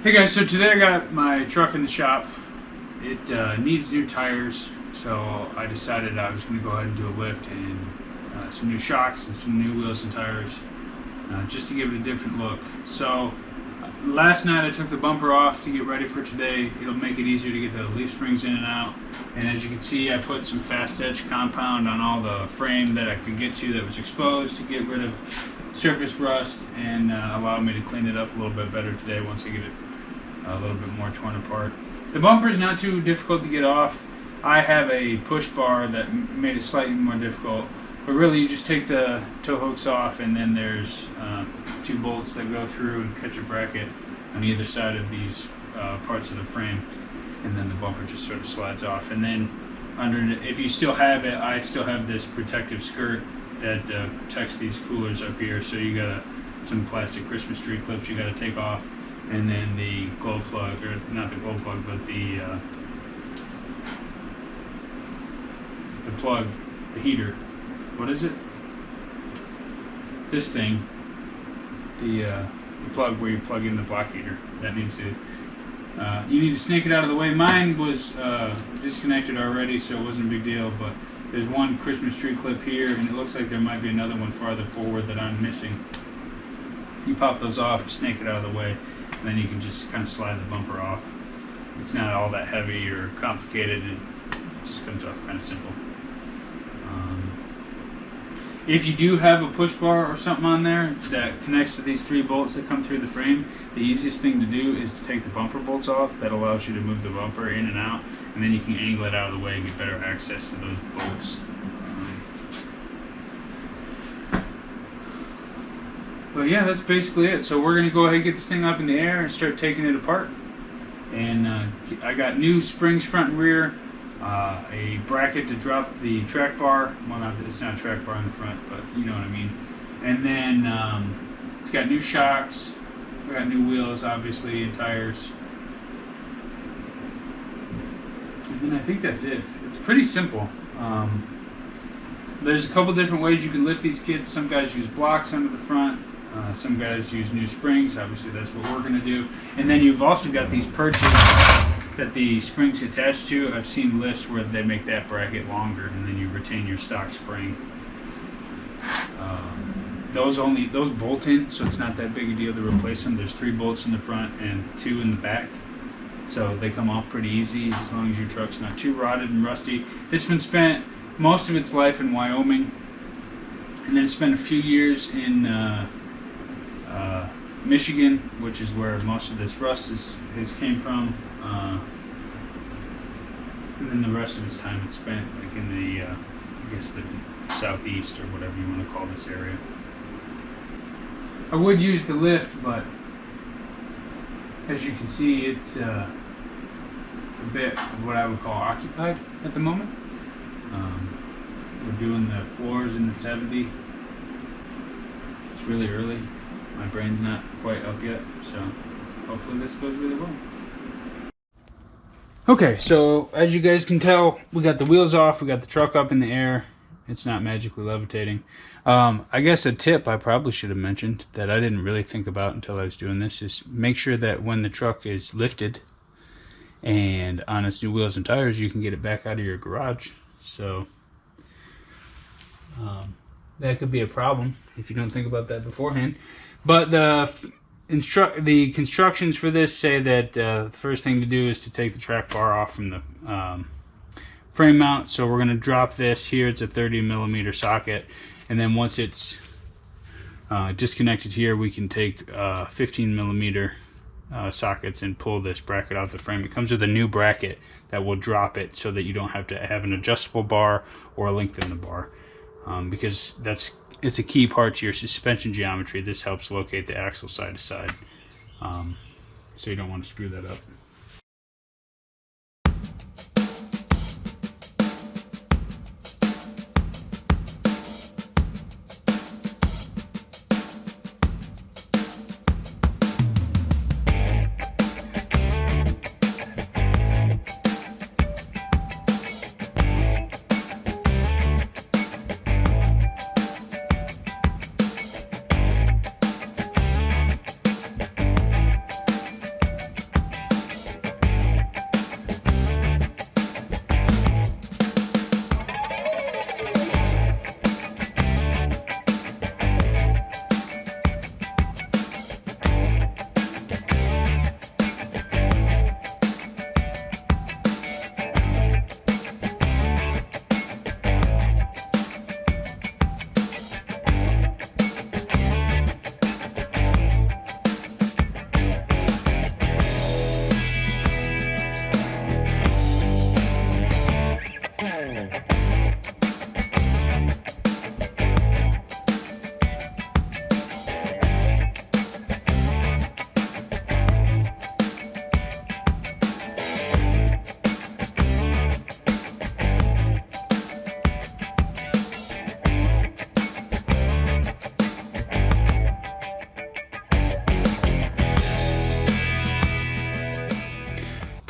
Hey guys, so today I got my truck in the shop. It needs new tires, so I decided I was going to go ahead and do a lift and some new shocks and some new wheels and tires just to give it a different look. So last night I took the bumper off to get ready for today. It'll make it easier to get the leaf springs in and out. And as you can see, I put some fast etch compound on all the frame that I could get to that was exposed to get rid of surface rust and allow me to clean it up a little bit better today once I get it a little bit more torn apart. The bumper is not too difficult to get off. I have a push bar that made it slightly more difficult, but really you just take the tow hooks off, and then there's two bolts that go through and catch a bracket on either side of these parts of the frame, and then the bumper just sort of slides off. And then if you still have it, I still have this protective skirt that protects these coolers up here. So you got some plastic Christmas tree clips you got to take off, and then the glow plug, or not the glow plug, but the plug, the heater. What is it? This thing, the plug where you plug in the block heater. That needs to. You need to snake it out of the way. Mine was disconnected already, so it wasn't a big deal. But there's one Christmas tree clip here, and it looks like there might be another one farther forward that I'm missing. You pop those off, snake it out of the way, and then you can just kind of slide the bumper off. It's not all that heavy or complicated. It just comes off kind of simple. If you do have a push bar or something on there that connects to these three bolts that come through the frame, the easiest thing to do is to take the bumper bolts off. That allows you to move the bumper in and out, and then you can angle it out of the way and get better access to those bolts. But yeah, that's basically it. So we're going to go ahead and get this thing up in the air and start taking it apart. And I got new springs front and rear, a bracket to drop the track bar. Well, it's not a track bar in the front, but you know what I mean. And then it's got new shocks. We got new wheels, obviously, and tires. And then I think that's it. It's pretty simple. There's a couple different ways you can lift these kids. Some guys use blocks under the front. Some guys use new springs. Obviously, that's what we're going to do. And then you've also got these perches that the springs attach to. I've seen lifts where they make that bracket longer, and then you retain your stock spring. Those bolt in, so it's not that big a deal to replace them. There's 3 bolts in the front and 2 in the back, so they come off pretty easy as long as your truck's not too rotted and rusty. This one spent most of its life in Wyoming, and then spent a few years in Michigan, which is where most of this rust has came from. And then the rest of its time it's spent like in the I guess the southeast, or whatever you want to call this area. I would use the lift, but as you can see, it's a bit of what I would call occupied at the moment. We're doing the floors in the 70. It's really early. My brain's not quite up yet, so hopefully this goes really well. Okay, so as you guys can tell, we got the wheels off, we got the truck up in the air. It's not magically levitating. I guess a tip I probably should have mentioned that I didn't really think about until I was doing this is make sure that when the truck is lifted and on its new wheels and tires, you can get it back out of your garage. So that could be a problem if you don't think about that beforehand. But the constructions for this say that the first thing to do is to take the track bar off from the frame mount. So we're going to drop this here. It's a 30mm socket, and then once it's disconnected here, we can take 15mm sockets and pull this bracket out the frame. It comes with a new bracket that will drop it so that you don't have to have an adjustable bar or lengthen the bar, because it's a key part to your suspension geometry. This helps locate the axle side to side, so you don't want to screw that up.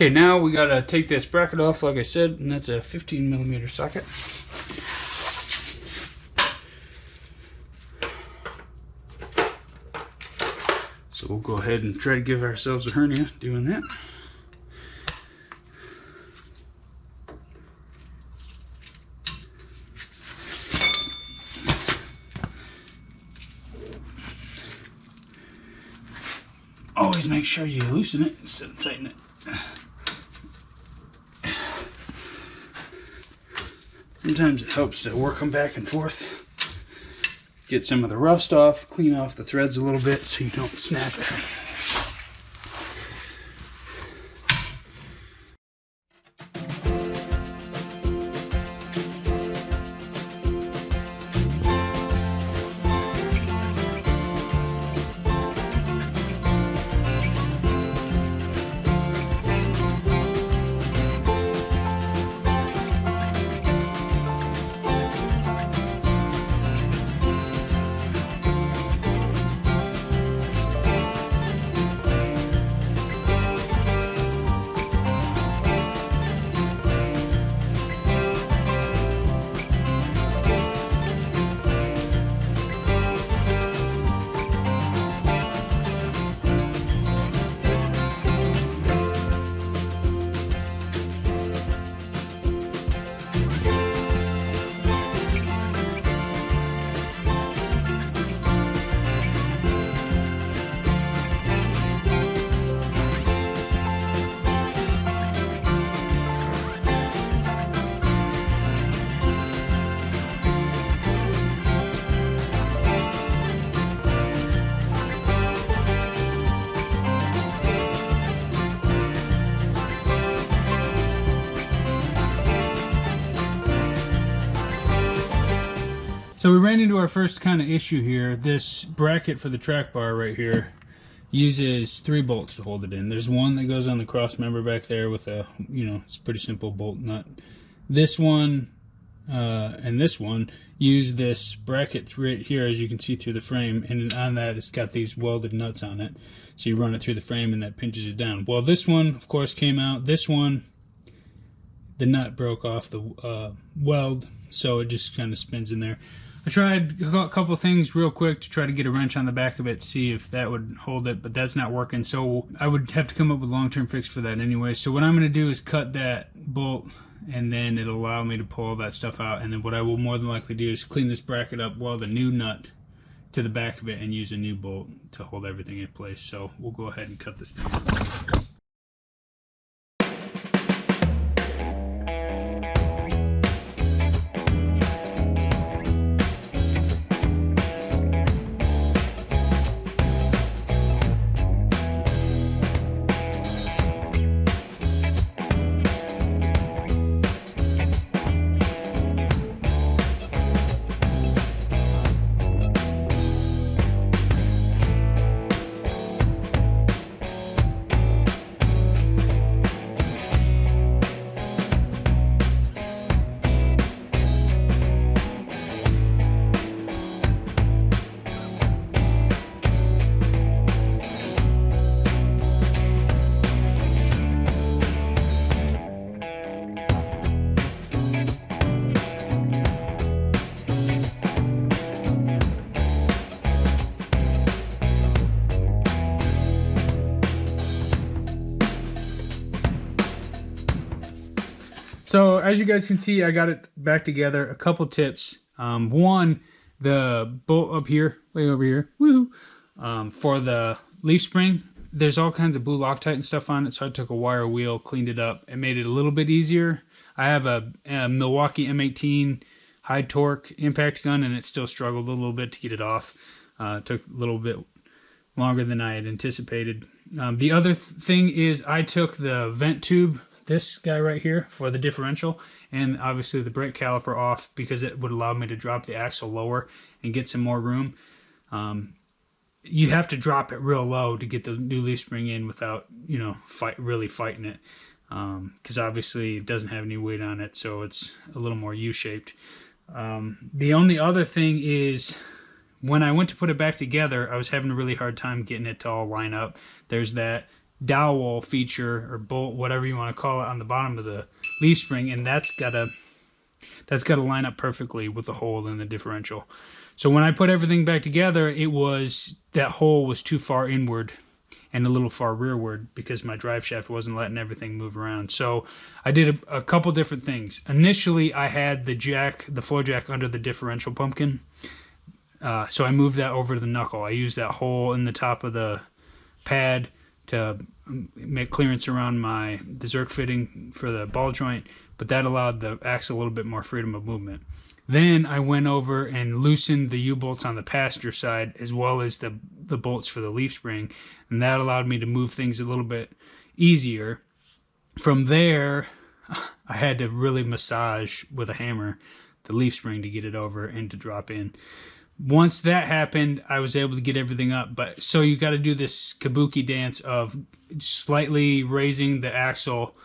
Okay, now we gotta take this bracket off, like I said, and that's a 15mm socket. So we'll go ahead and try to give ourselves a hernia doing that. Always make sure you loosen it instead of tighten it. Sometimes it helps to work them back and forth. Get some of the rust off, clean off the threads a little bit so you don't snap it. So we ran into our first kind of issue here. This bracket for the track bar right here uses 3 bolts to hold it in. There's one that goes on the cross member back there with a, it's a pretty simple bolt nut. This one and this one use this bracket right here, as you can see through the frame, and on that it's got these welded nuts on it. So you run it through the frame and that pinches it down. Well, this one, of course, came out. This one, the nut broke off the weld, so it just kind of spins in there. I tried a couple things real quick to try to get a wrench on the back of it to see if that would hold it, but that's not working, so I would have to come up with a long-term fix for that anyway. So what I'm going to do is cut that bolt, and then it'll allow me to pull all that stuff out, and then what I will more than likely do is clean this bracket up, weld a new nut to the back of it, and use a new bolt to hold everything in place. So we'll go ahead and cut this thing up. So as you guys can see, I got it back together. A couple tips. One, the bolt up here, way over here, woohoo, for the leaf spring, there's all kinds of blue Loctite and stuff on it, so I took a wire wheel, cleaned it up, and made it a little bit easier. I have a Milwaukee M18 high torque impact gun, and it still struggled a little bit to get it off. It took a little bit longer than I had anticipated. The other thing is I took the vent tube, this guy right here, for the differential, and obviously the brake caliper off, because it would allow me to drop the axle lower and get some more room. You have to drop it real low to get the new leaf spring in without, really fighting it, because obviously it doesn't have any weight on it, so it's a little more U-shaped. The only other thing is, when I went to put it back together, I was having a really hard time getting it to all line up. There's that dowel feature or bolt, whatever you want to call it, on the bottom of the leaf spring, and that's got to line up perfectly with the hole in the differential. So when I put everything back together, that hole was too far inward and a little far rearward because my drive shaft wasn't letting everything move around. So I did a couple different things. Initially, I had the floor jack under the differential pumpkin. So I moved that over to the knuckle. I used that hole in the top of the pad to make clearance around the Zerk fitting for the ball joint, but that allowed the axle a little bit more freedom of movement. Then I went over and loosened the U-bolts on the passenger side as well as the bolts for the leaf spring, and that allowed me to move things a little bit easier. From there, I had to really massage with a hammer the leaf spring to get it over and to drop in. Once that happened, I was able to get everything up. But so you got to do this kabuki dance of slightly raising the axle,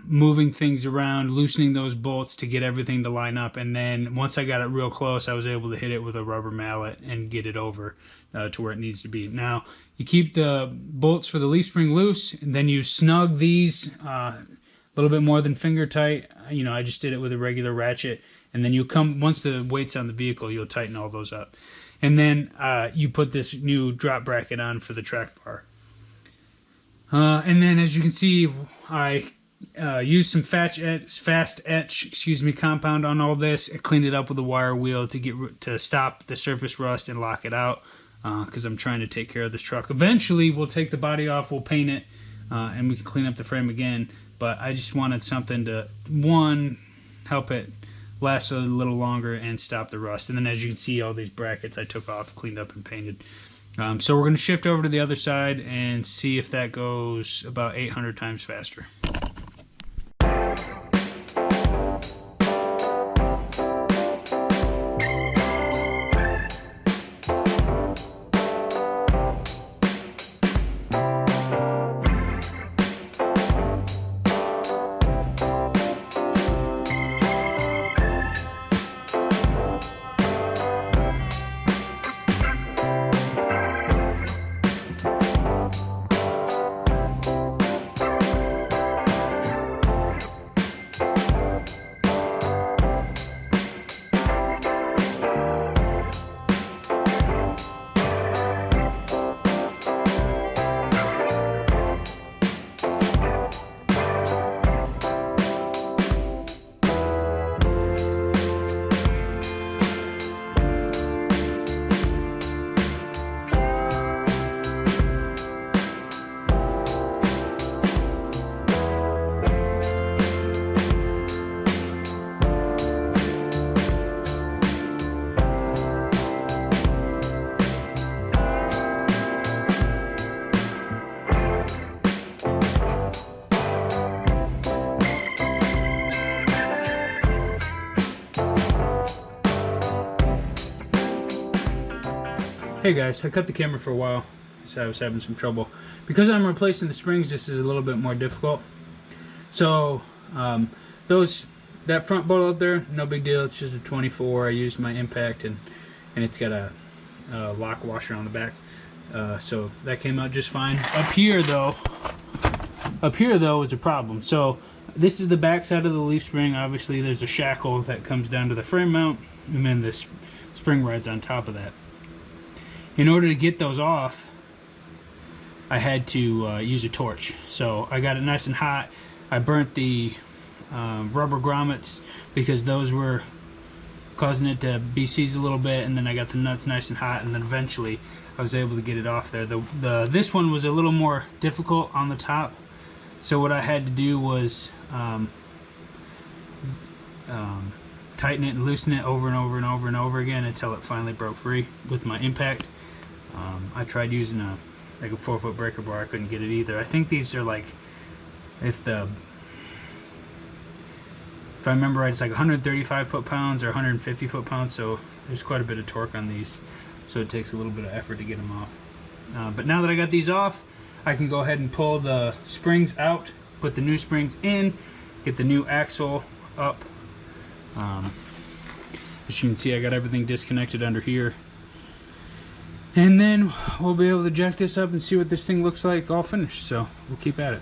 moving things around, loosening those bolts to get everything to line up, and then once I got it real close, I was able to hit it with a rubber mallet and get it over to where it needs to be. Now, you keep the bolts for the leaf spring loose, and then you snug these a little bit more than finger tight. You know, I just did it with a regular ratchet, and then once the weight's on the vehicle, you'll tighten all those up. And then you put this new drop bracket on for the track bar. And then, as you can see, I used some fast etch compound on all this. I cleaned it up with a wire wheel to stop the surface rust and lock it out, because I'm trying to take care of this truck. Eventually, we'll take the body off, we'll paint it, and we can clean up the frame again. But I just wanted something to, one, help it last a little longer and stop the rust. And then, as you can see, all these brackets I took off, cleaned up, and painted. So we're going to shift over to the other side and see if that goes about 800 times faster. Hey guys, I cut the camera for a while because I was having some trouble. Because I'm replacing the springs, this is a little bit more difficult. So that front bolt up there, no big deal. It's just a 24. I used my impact, and it's got a lock washer on the back. So that came out just fine. Up here though is a problem. So this is the back side of the leaf spring. Obviously there's a shackle that comes down to the frame mount, and then this spring rides on top of that. In order to get those off, I had to use a torch. So I got it nice and hot. I burnt the rubber grommets because those were causing it to be seized a little bit, and then I got the nuts nice and hot, and then eventually I was able to get it off there. This one was a little more difficult on the top, so what I had to do was tighten it and loosen it over and over and over and over again until it finally broke free with my impact. I tried using a 4-foot breaker bar. I couldn't get it either. I think these are like, if I remember right, it's like 135 foot-pounds or 150 foot-pounds, so there's quite a bit of torque on these, so it takes a little bit of effort to get them off. But now that I got these off, I can go ahead and pull the springs out, put the new springs in, get the new axle up. As you can see, I got everything disconnected under here. And then we'll be able to jack this up and see what this thing looks like all finished. So we'll keep at it.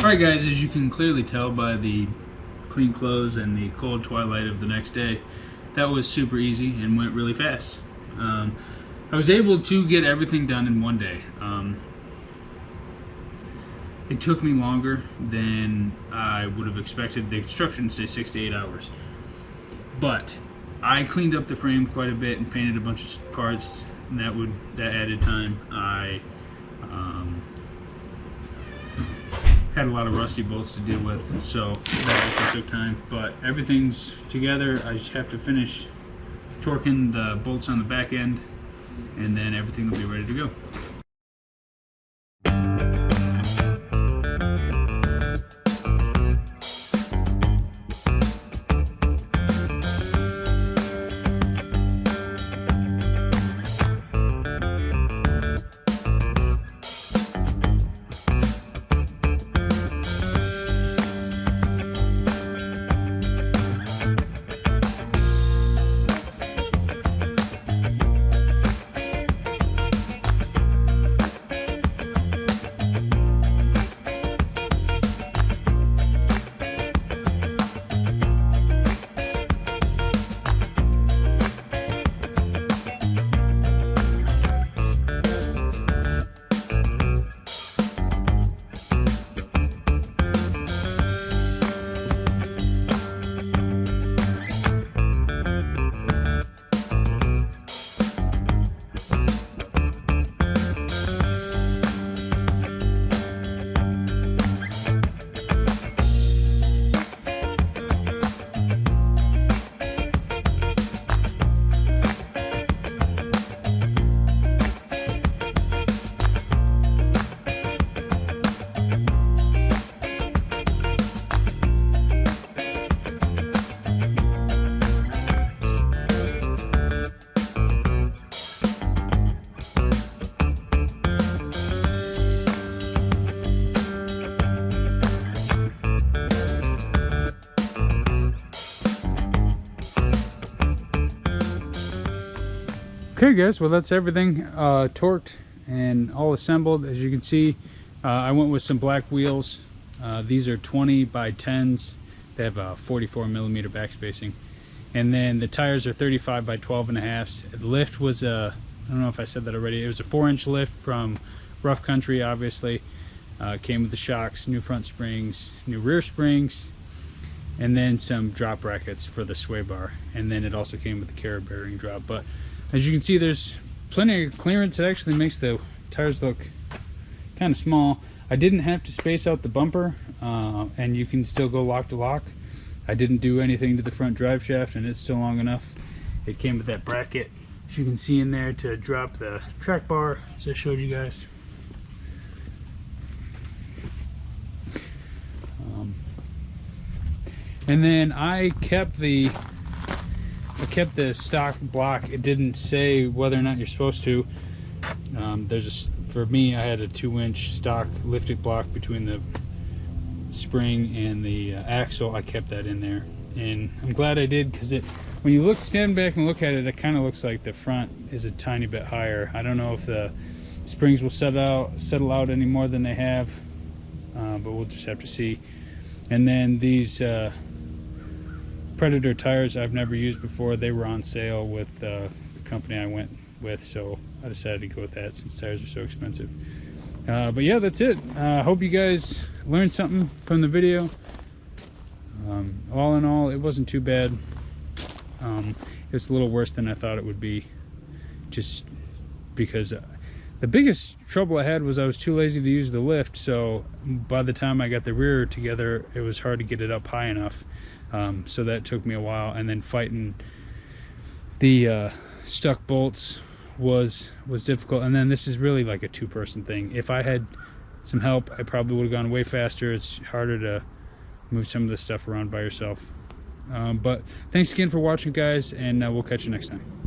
Alright guys, as you can clearly tell by the clean clothes and the cold twilight of the next day, that was super easy and went really fast. I was able to get everything done in one day. It took me longer than I would have expected. The construction say 6 to 8 hours. But I cleaned up the frame quite a bit and painted a bunch of parts, and that added time. I had a lot of rusty bolts to deal with, so that also took time. But everything's together. I just have to finish torquing the bolts on the back end, and then everything will be ready to go. Okay guys, well that's everything torqued and all assembled. As you can see, I went with some black wheels. These are 20 by 10s. They have a 44 millimeter back spacing, and then the tires are 35 by 12 and a half. The lift was I don't know if I said that already, it was a 4-inch lift from Rough Country. Obviously came with the shocks, new front springs, new rear springs, and then some drop brackets for the sway bar, and then it also came with the carrier bearing drop. But as you can see, there's plenty of clearance. It actually makes the tires look kind of small. I didn't have to space out the bumper, and you can still go lock to lock. I didn't do anything to the front drive shaft, and it's still long enough. It came with that bracket, as you can see in there, to drop the track bar, as I showed you guys. And then I kept the stock block. It didn't say whether or not you're supposed to. For me, I had a 2-inch stock lifted block between the spring and the axle. I kept that in there, and I'm glad I did, because when you stand back and look at it, it kind of looks like the front is a tiny bit higher. I don't know if the springs will settle out any more than they have, but we'll just have to see. And then these Predator tires I've never used before. They were on sale with the company I went with, so I decided to go with that since tires are so expensive. But yeah, that's it. I hope you guys learned something from the video. All in all, it wasn't too bad. It was a little worse than I thought it would be, just because the biggest trouble I had was I was too lazy to use the lift. So by the time I got the rear together, it was hard to get it up high enough. So that took me a while, and then fighting the stuck bolts was difficult. And then this is really like a 2-person thing. If I had some help, I probably would have gone way faster. It's harder to move some of this stuff around by yourself. But thanks again for watching, guys, and we'll catch you next time.